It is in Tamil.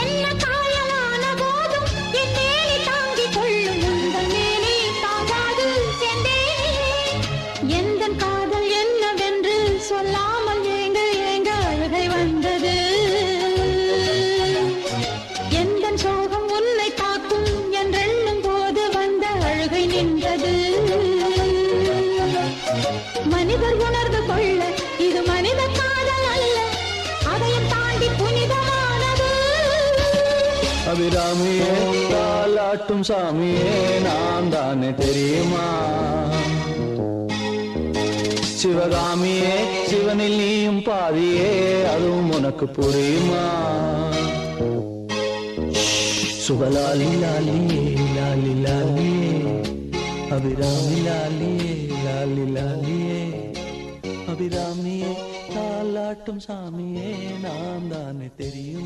என்ன காயலான போதும் என் மேனி தாங்கிக் கொள்ளும் உங்கள் மேனி தாங்காது சென்றேனே. எந்தன் காதல் என்னவென்று சொல்லாமல் ஏங்க ஏங்க அழுகை வந்தது. எந்தன் சோகம் உன்னை தாக்கும் என்றெண்ணும் போது வந்த அழுகை நின்றது. மனிதர் உணர்ந்து கொள்ள இது மனித காதல் அல்ல, அதையும் தாண்டி புனிதமானது. அபிராமியே தாலாட்டும் சாமியே நான் தானே தெரியுமா? சிவகாமியே சிவனில் நீயும் பாதியே அதுவும் உனக்கு புரியுமா? சுபலாலி லாலியே லாலி லாலியே அபிராமி லாலியே லாலி லாலியே அபிராமியே தாலாட்டும் சாமியே நான் தானே தெரியுமா?